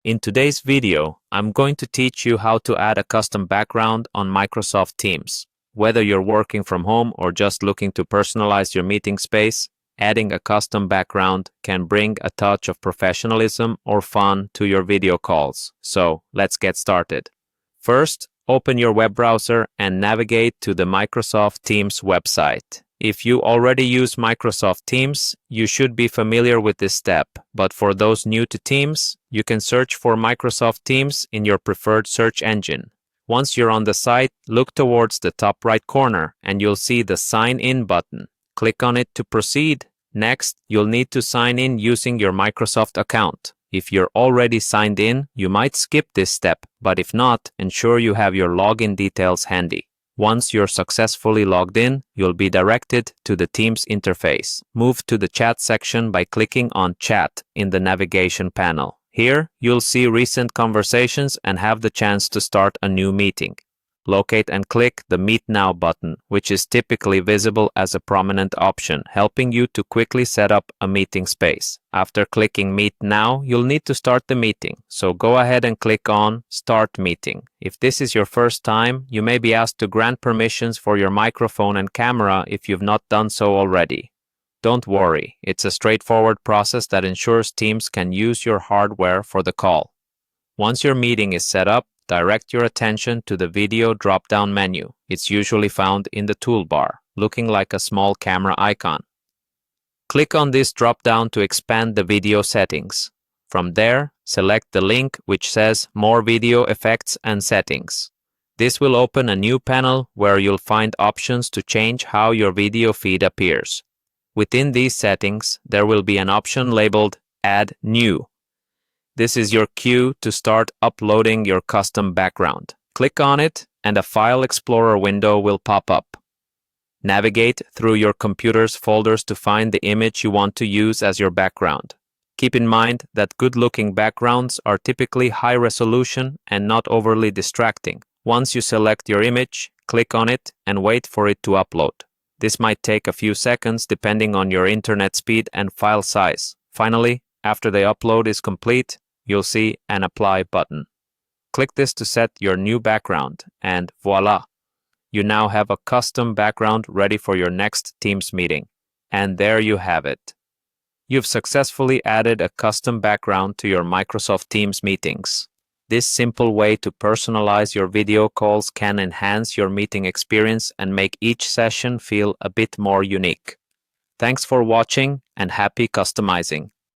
In today's video, I'm going to teach you how to add a custom background on Microsoft Teams. Whether you're working from home or just looking to personalize your meeting space, adding a custom background can bring a touch of professionalism or fun to your video calls. So, let's get started. First, open your web browser and navigate to the Microsoft Teams website. If you already use Microsoft Teams, you should be familiar with this step, but for those new to Teams, you can search for Microsoft Teams in your preferred search engine. Once you're on the site, look towards the top right corner and you'll see the Sign In button. Click on it to proceed. Next, you'll need to sign in using your Microsoft account. If you're already signed in, you might skip this step, but if not, ensure you have your login details handy. Once you're successfully logged in, you'll be directed to the Teams interface. Move to the chat section by clicking on Chat in the navigation panel. Here, you'll see recent conversations and have the chance to start a new meeting. Locate and click the Meet Now button, which is typically visible as a prominent option, helping you to quickly set up a meeting space. After clicking Meet Now, you'll need to start the meeting, so go ahead and click on Start Meeting. If this is your first time, you may be asked to grant permissions for your microphone and camera if you've not done so already. Don't worry, it's a straightforward process that ensures Teams can use your hardware for the call. Once your meeting is set up, direct your attention to the Video drop-down menu. It's usually found in the toolbar, looking like a small camera icon. Click on this drop-down to expand the video settings. From there, select the link which says More Video Effects and Settings. This will open a new panel where you'll find options to change how your video feed appears. Within these settings, there will be an option labeled Add New. This is your cue to start uploading your custom background. Click on it and a File Explorer window will pop up. Navigate through your computer's folders to find the image you want to use as your background. Keep in mind that good-looking backgrounds are typically high resolution and not overly distracting. Once you select your image, click on it and wait for it to upload. This might take a few seconds depending on your internet speed and file size. Finally, after the upload is complete, you'll see an Apply button. Click this to set your new background, and voila! You now have a custom background ready for your next Teams meeting. And there you have it. You've successfully added a custom background to your Microsoft Teams meetings. This simple way to personalize your video calls can enhance your meeting experience and make each session feel a bit more unique. Thanks for watching and happy customizing.